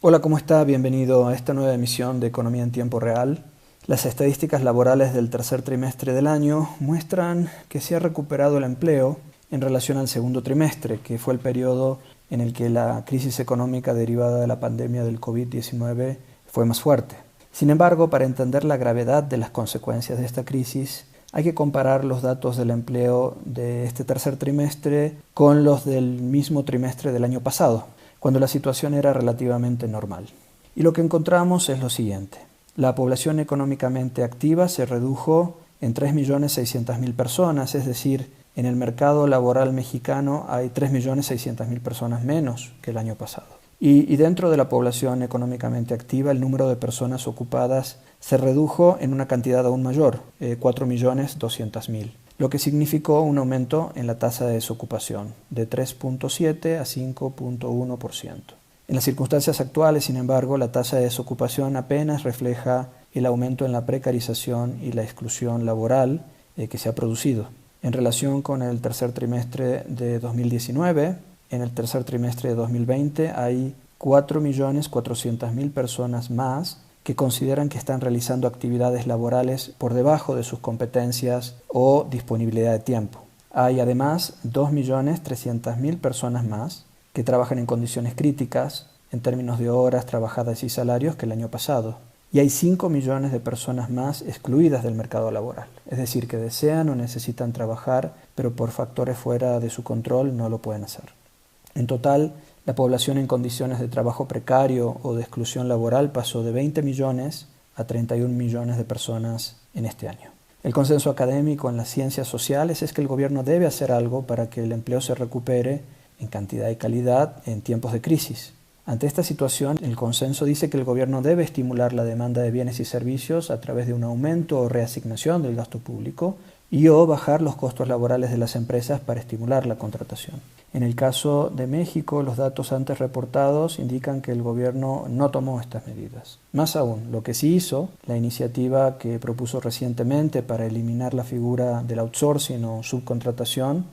Hola, ¿cómo está? Bienvenido a esta nueva emisión de Economía en Tiempo Real. Las estadísticas laborales del tercer trimestre del año muestran que se ha recuperado el empleo en relación al segundo trimestre, que fue el periodo en el que la crisis económica derivada de la pandemia del COVID-19 fue más fuerte. Sin embargo, para entender la gravedad de las consecuencias de esta crisis, hay que comparar los datos del empleo de este tercer trimestre con los del mismo trimestre del año pasado, cuando la situación era relativamente normal. Y lo que encontramos es lo siguiente. La población económicamente activa se redujo en 3.600.000 personas, es decir, en el mercado laboral mexicano hay 3.600.000 personas menos que el año pasado. Y dentro de la población económicamente activa, el número de personas ocupadas se redujo en una cantidad aún mayor, 4.200.000, lo que significó un aumento en la tasa de desocupación de 3.7 a 5.1%. En las circunstancias actuales, sin embargo, la tasa de desocupación apenas refleja el aumento en la precarización y la exclusión laboral que se ha producido. En relación con el tercer trimestre de 2019, en el tercer trimestre de 2020 hay 4.400.000 personas más que consideran que están realizando actividades laborales por debajo de sus competencias o disponibilidad de tiempo. Hay además 2.300.000 personas más que trabajan en condiciones críticas en términos de horas trabajadas y salarios que el año pasado. Y hay 5 millones de personas más excluidas del mercado laboral, es decir, que desean o necesitan trabajar, pero por factores fuera de su control no lo pueden hacer. En total, la población en condiciones de trabajo precario o de exclusión laboral pasó de 20 millones a 31 millones de personas en este año. El consenso académico en las ciencias sociales es que el gobierno debe hacer algo para que el empleo se recupere en cantidad y calidad en tiempos de crisis. Ante esta situación, el consenso dice que el gobierno debe estimular la demanda de bienes y servicios a través de un aumento o reasignación del gasto público y o bajar los costos laborales de las empresas para estimular la contratación. En el caso de México, los datos antes reportados indican que el gobierno no tomó estas medidas. Más aún, lo que sí hizo, la iniciativa que propuso recientemente para eliminar la figura del outsourcing o subcontratación,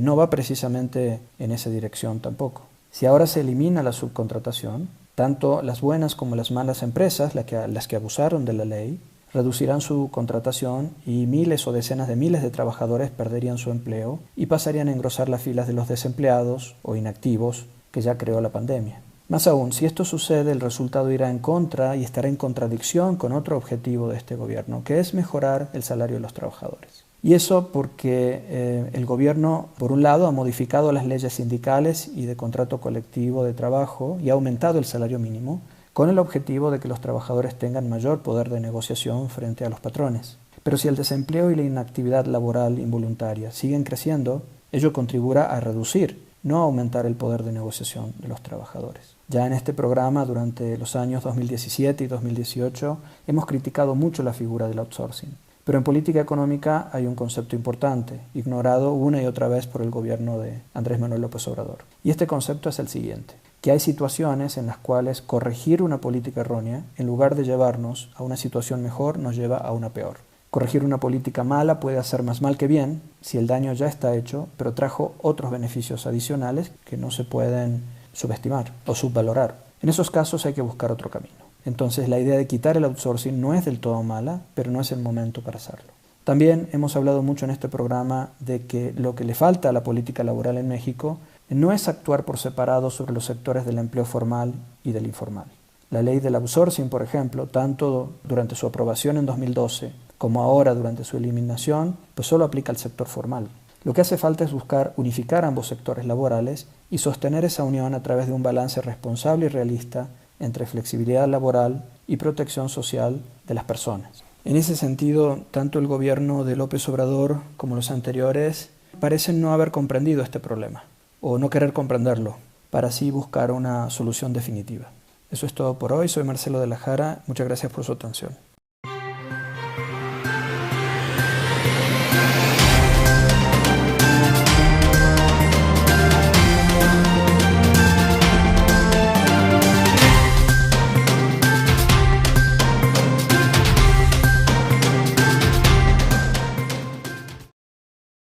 no va precisamente en esa dirección tampoco. Si ahora se elimina la subcontratación, tanto las buenas como las malas empresas, las que abusaron de la ley, reducirán su contratación y miles o decenas de miles de trabajadores perderían su empleo y pasarían a engrosar las filas de los desempleados o inactivos que ya creó la pandemia. Más aún, si esto sucede, el resultado irá en contra y estará en contradicción con otro objetivo de este gobierno, que es mejorar el salario de los trabajadores. Y eso porque el gobierno, por un lado, ha modificado las leyes sindicales y de contrato colectivo de trabajo y ha aumentado el salario mínimo, con el objetivo de que los trabajadores tengan mayor poder de negociación frente a los patrones. Pero si el desempleo y la inactividad laboral involuntaria siguen creciendo, ello contribuirá a reducir, no a aumentar el poder de negociación de los trabajadores. Ya en este programa, durante los años 2017 y 2018, hemos criticado mucho la figura del outsourcing. Pero en política económica hay un concepto importante, ignorado una y otra vez por el gobierno de Andrés Manuel López Obrador. Y este concepto es el siguiente: que hay situaciones en las cuales corregir una política errónea, en lugar de llevarnos a una situación mejor, nos lleva a una peor. Corregir una política mala puede hacer más mal que bien, si el daño ya está hecho, pero trajo otros beneficios adicionales que no se pueden subestimar o subvalorar. En esos casos hay que buscar otro camino. Entonces la idea de quitar el outsourcing no es del todo mala, pero no es el momento para hacerlo. También hemos hablado mucho en este programa de que lo que le falta a la política laboral en México no es actuar por separado sobre los sectores del empleo formal y del informal. La ley del outsourcing, por ejemplo, tanto durante su aprobación en 2012 como ahora durante su eliminación, pues solo aplica al sector formal. Lo que hace falta es buscar unificar ambos sectores laborales y sostener esa unión a través de un balance responsable y realista entre flexibilidad laboral y protección social de las personas. En ese sentido, tanto el gobierno de López Obrador como los anteriores parecen no haber comprendido este problema, o no querer comprenderlo, para así buscar una solución definitiva. Eso es todo por hoy. Soy Marcelo de la Jara. Muchas gracias por su atención.